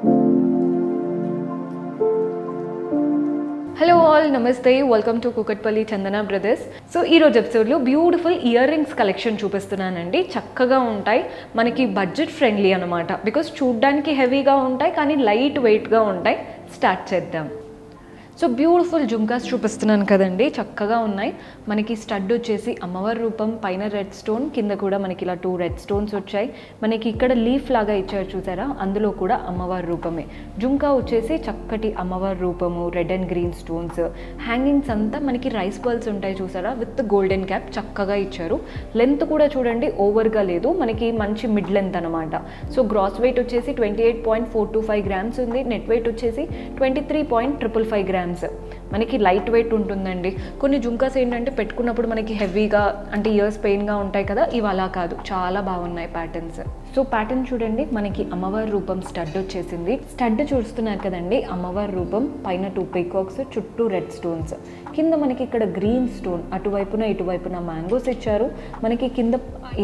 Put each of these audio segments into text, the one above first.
Hello all, నమస్తే, welcome to Kukatpally Chandana brothers. So ఈరోజు ఎపిసోడ్లో బ్యూటిఫుల్ ఇయర్ రింగ్స్ కలెక్షన్ చూపిస్తున్నానండి. చక్కగా ఉంటాయి, మనకి బడ్జెట్ ఫ్రెండ్లీ అనమాట. బికాస్ చూడ్డానికి హెవీగా ఉంటాయి కానీ లైట్ వెయిట్గా ఉంటాయి. స్టార్ట్ చేద్దాం. సో బ్యూటిఫుల్ జుమ్కాస్ చూపిస్తున్నాను కదండి, చక్కగా ఉన్నాయి. మనకి స్టడ్ వచ్చేసి అమ్మవారి రూపం, పైన రెడ్ స్టోన్, కింద కూడా మనకి ఇలా 2 రెడ్ స్టోన్స్ వచ్చాయి. మనకి ఇక్కడ లీఫ్ లాగా ఇచ్చారు చూసారా, అందులో కూడా అమ్మవారి రూపమే. జుమ్కా వచ్చేసి చక్కటి అమ్మవారి రూపము, red and green stones. Hangings అంతా మనకి రైస్ పర్ల్స్ ఉంటాయి చూసారా, విత్ గోల్డెన్ క్యాప్ చక్కగా ఇచ్చారు. లెంత్ కూడా చూడండి ఓవర్గా లేదు, మనకి మంచి మిడ్ లెంత్ అనమాట. సో గ్రాస్ వెయిట్ వచ్చేసి 28.425 గ్రామ్స్ ఉంది. నెట్ వెయిట్ వచ్చేసి 23.555 గ్రామ్స్. మనకి లైట్ వెయిట్ ఉంటుందండి. కొన్ని జుమ్కాస్ ఏంటంటే పెట్టుకున్నప్పుడు మనకి హెవీగా అంటే ఇయర్స్ పెయిన్గా ఉంటాయి కదా, ఇవి అలా కాదు, చాలా బాగున్నాయి ప్యాటర్న్స్. సో ప్యాటర్న్ చూడండి, మనకి అమ్మవారి రూపం స్టడ్ వచ్చేసింది. స్టడ్ చూస్తున్నారు కదండి, అమ్మవారి రూపం, పైన 2 పీకాక్స్, చుట్టూ రెడ్ స్టోన్స్, కింద మనకి ఇక్కడ గ్రీన్ స్టోన్, అటువైపున ఇటువైపున మ్యాంగోస్ ఇచ్చారు. మనకి కింద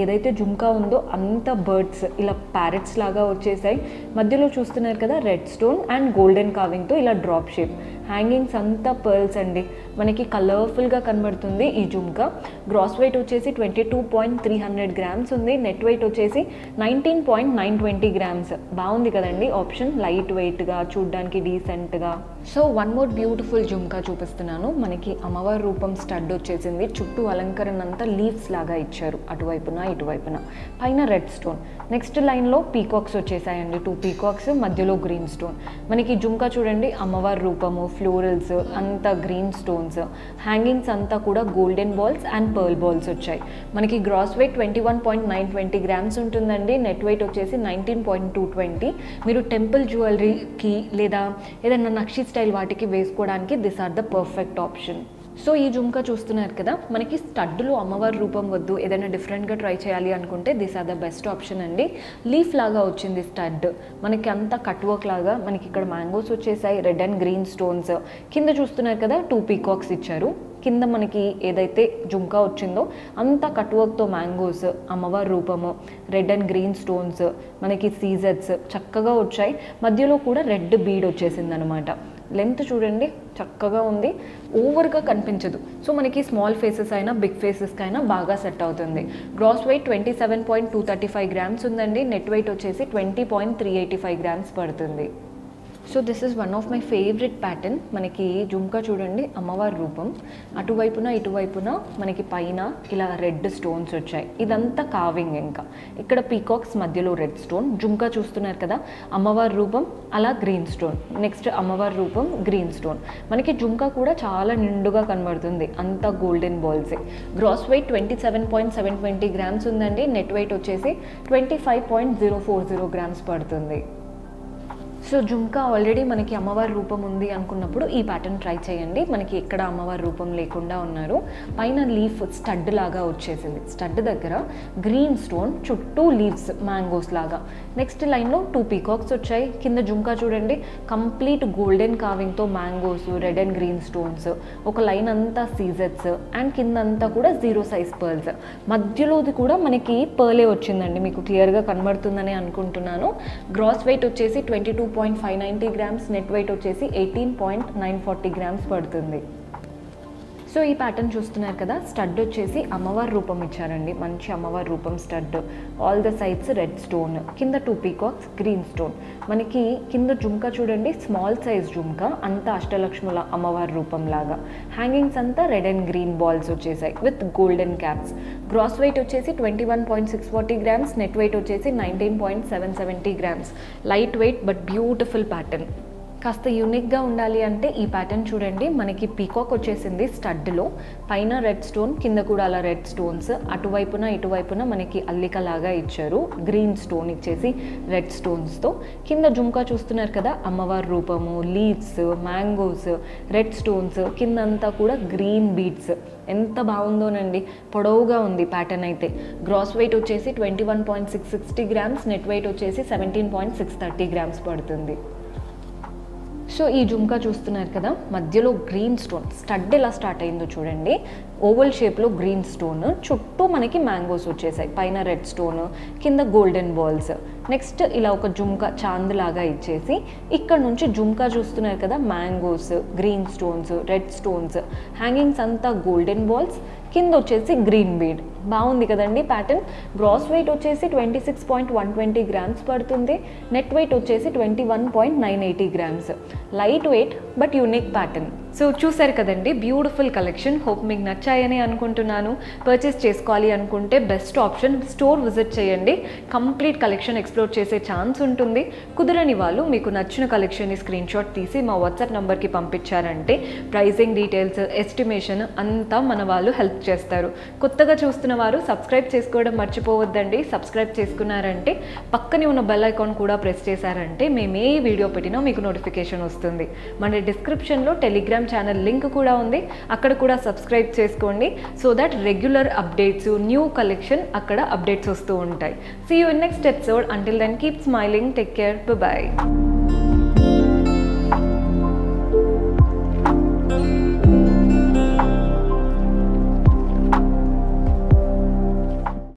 ఏదైతే జుమ్కా ఉందో అంత బర్డ్స్ ఇలా ప్యారెట్స్ లాగా వచ్చేసాయి. మధ్యలో చూస్తున్నారు కదా రెడ్ స్టోన్ అండ్ గోల్డెన్ కార్వింగ్తో ఇలా డ్రాప్ షేప్. హ్యాంగింగ్స్ అంతా పర్ల్స్ అండి, మనకి కలర్ఫుల్గా కనబడుతుంది ఈ జుమ్కా. గ్రాస్ వెయిట్ వచ్చేసి 22.300 గ్రామ్స్ ఉంది. నెట్ వెయిట్ వచ్చేసి 19.920 గ్రామ్స్. బాగుంది కదండి ఆప్షన్, లైట్ వెయిట్గా, చూడ్డానికి డీసెంట్గా. So one more beautiful jhumka చూపిస్తున్నాను. మనకి అమ్మవారి రూపం స్టడ్ వచ్చేసింది. చుట్టూ అలంకరణ అంతా లీవ్స్ లాగా ఇచ్చారు, అటువైపున ఇటువైపున, పైన రెడ్ స్టోన్. నెక్స్ట్ లైన్లో పీకాక్స్ వచ్చేసాయండి, 2 పీకాక్స్, మధ్యలో గ్రీన్ స్టోన్. మనకి జుమ్కా చూడండి, అమ్మవారి రూపము, ఫ్లోరల్స్ అంతా గ్రీన్ స్టోన్స్. హ్యాంగింగ్స్ అంతా కూడా golden balls and pearl balls వచ్చాయి. మనకి గ్రాస్ వెయిట్ 21.920 గ్రామ్స్ ఉంటుందండి. నెట్ వెయిట్ వచ్చేసి 19.220. మీరు టెంపుల్ జ్యువెలరీకి లేదా ఏదైనా నక్షి స్టైల్ వాటికి వేసుకోవడానికి this are the perfect option. So ఈ జుమ్కా చూస్తున్నారు కదా, మనకి స్టడ్లో అమ్మవారి రూపం వద్దు, ఏదైనా డిఫరెంట్గా ట్రై చేయాలి అనుకుంటే this are the best option అండి. లీఫ్ లాగా వచ్చింది స్టడ్, మనకి అంతా కట్ వర్క్ లాగా. మనకి ఇక్కడ మ్యాంగోస్ వచ్చేసాయి, రెడ్ అండ్ గ్రీన్ స్టోన్స్. కింద చూస్తున్నారు కదా 2 పీకాక్స్ ఇచ్చారు. కింద మనకి ఏదైతే జుమ్కా వచ్చిందో అంతా కట్ వర్క్తో మ్యాంగోస్, అమ్మవారి రూపము, రెడ్ అండ్ గ్రీన్ స్టోన్స్, మనకి సీజర్స్ చక్కగా వచ్చాయి. మధ్యలో కూడా రెడ్ బీడ్ వచ్చేసింది అనమాట. లెంత్ చూడండి చక్కగా ఉంది, ఓవర్గా కనిపించదు. సో మనకి స్మాల్ ఫేసెస్ అయినా బిగ్ ఫేసెస్కి అయినా బాగా సెట్ అవుతుంది. గ్రాస్ వెయిట్ 27.235 గ్రామ్స్ ఉందండి. నెట్ వెయిట్ వచ్చేసి 20.385 గ్రామ్స్ పడుతుంది. So this is one of my favourite pattern. మనకి జుమ్కా చూడండి, అమ్మవారి రూపం, అటువైపున ఇటువైపున మనకి పైన ఇలా రెడ్ స్టోన్స్ వచ్చాయి. ఇదంతా కావింగ్. ఇంకా ఇక్కడ పీకాక్స్, మధ్యలో రెడ్ స్టోన్. జుమ్కా చూస్తున్నారు కదా, అమ్మవారి రూపం, అలా గ్రీన్ స్టోన్. నెక్స్ట్ అమ్మవారి రూపం, గ్రీన్ స్టోన్. మనకి జుమ్కా కూడా చాలా నిండుగా కనబడుతుంది, అంతా గోల్డెన్ బాల్సే. గ్రాస్ వెయిట్ 27.720 గ్రామ్స్ ఉందండి. నెట్ వెయిట్ వచ్చేసి 25.040 గ్రామ్స్ పడుతుంది. సో జుమ్కా ఆల్రెడీ మనకి అమ్మవారి రూపం ఉంది అనుకున్నప్పుడు ఈ ప్యాటర్న్ ట్రై చేయండి. మనకి ఎక్కడ అమ్మవారి రూపం లేకుండా ఉన్నారు. పైన లీఫ్ స్టడ్ లాగా వచ్చేసింది. స్టడ్ దగ్గర గ్రీన్ స్టోన్, చుట్టూ లీవ్స్ మ్యాంగోస్ లాగా. నెక్స్ట్ లైన్లో 2 పీకాక్స్ వచ్చాయి. కింద జుమ్కా చూడండి, కంప్లీట్ గోల్డెన్ కార్వింగ్తో mangoes, red and green stones. ఒక లైన్ అంతా సీజర్స్ అండ్ కింద అంతా కూడా 0 సైజ్ పర్ల్స్. మధ్యలోది కూడా మనకి పర్లే వచ్చిందండి, మీకు క్లియర్గా కనబడుతుందని అనుకుంటున్నాను. గ్రాస్ వెయిట్ వచ్చేసి 22.590 గ్రామ్స్. నెట్ వెయిట్ వచ్చేసి 18.940 గ్రామ్స్ పడుతుంది. సో ఈ ప్యాటర్న్ చూస్తున్నారు కదా, స్టడ్ వచ్చేసి అమ్మవారి రూపం ఇచ్చారండి, మంచి అమ్మవారి రూపం stud. All the sides red stone, కింద 2 పీకాక్స్, గ్రీన్ స్టోన్. మనకి కింద జుమ్కా చూడండి, స్మాల్ సైజ్ జుమ్కా, అంతా అష్టలక్ష్ముల అమ్మవారి రూపం లాగా. హ్యాంగింగ్స్ అంతా రెడ్ అండ్ గ్రీన్ బాల్స్ వచ్చేసాయి with golden caps. Gross weight వచ్చేసి 21.640 గ్రామ్స్. నెట్ వెయిట్ వచ్చేసి 19.770 grams. Light weight but beautiful pattern. కాస్త యూనిక్గా ఉండాలి అంటే ఈ ప్యాటర్న్ చూడండి, మనకి పీకాక్ వచ్చేసింది స్టడ్లో, పైన రెడ్ స్టోన్, కింద కూడా అలా రెడ్ స్టోన్స్. అటువైపున ఇటువైపున మనకి అల్లికలాగా ఇచ్చారు, గ్రీన్ స్టోన్ ఇచ్చేసి రెడ్ స్టోన్స్తో. కింద జుమ్కా చూస్తున్నారు కదా, అమ్మవారి రూపము, లీవ్స్, మ్యాంగోస్, రెడ్ స్టోన్స్, కిందంతా కూడా గ్రీన్ బీడ్స్. ఎంత బాగుందోనండి, పొడవుగా ఉంది ప్యాటర్న్ అయితే. గ్రాస్ వెయిట్ వచ్చేసి 21.660 గ్రామ్స్. నెట్ వెయిట్ వచ్చేసి 17.630 గ్రామ్స్ పడుతుంది. సో ఈ జుమ్కా చూస్తున్నారు కదా, మధ్యలో గ్రీన్ స్టోన్, స్టడ్ ఎలా స్టార్ట్ అయిందో చూడండి. ఓవల్ షేప్లో గ్రీన్ స్టోన్, చుట్టూ మనకి మ్యాంగోస్ వచ్చేసాయి, పైన రెడ్ స్టోన్, కింద గోల్డెన్ బాల్స్. నెక్స్ట్ ఇలా ఒక జుమ్కా చాంద్ లాగా ఇచ్చేసి ఇక్కడ నుంచి జుమ్కా చూస్తున్నారు కదా, mangoes, green stones, red stones, hangings అంతా గోల్డెన్ బాల్స్, కింద వచ్చేసి గ్రీన్ బీడ్. బాగుంది కదండి ప్యాటర్న్. గ్రాస్ వెయిట్ వచ్చేసి 26.120 గ్రామ్స్ పడుతుంది. నెట్ వెయిట్ వచ్చేసి 21.980 grams. Light weight but unique pattern. So చూసారు కదండి, బ్యూటిఫుల్ కలెక్షన్. హోప్ మీకు నచ్చాయని అనుకుంటున్నాను. పర్చేస్ చేసుకోవాలి అనుకుంటే బెస్ట్ ఆప్షన్ స్టోర్ విజిట్ చేయండి. కంప్లీట్ కలెక్షన్ ఎక్స్ప్లోర్ చేసే ఛాన్స్ ఉంటుంది. కుదరని వాళ్ళు మీకు నచ్చిన కలెక్షన్ని స్క్రీన్ షాట్ తీసి మా వాట్సాప్ నెంబర్కి పంపించారంటే ప్రైజింగ్ డీటెయిల్స్, ఎస్టిమేషన్ అంతా మన వాళ్ళు హెల్ప్ చేస్తారు. కొత్తగా చూస్తున్న వారు సబ్స్క్రైబ్ చేసుకోవడం మర్చిపోవద్దండి. సబ్స్క్రైబ్ చేసుకున్నారంటే పక్కనే ఉన్న బెల్ ఐకాన్ కూడా ప్రెస్ చేశారంటే మేము ఏ వీడియో పెట్టినా మీకు నోటిఫికేషన్ వస్తుంది. మన డిస్క్రిప్షన్లో టెలిగ్రామ్ ఛానల్ లింక్ కూడా ఉంది, అక్కడ కూడా సబ్స్క్రైబ్ చేసుకోండి. So that regular updates, new collection అక్కడ అప్డేట్స్ వస్తూ ఉంటాయి. See you in next episode. Until then keep smiling, take care, by.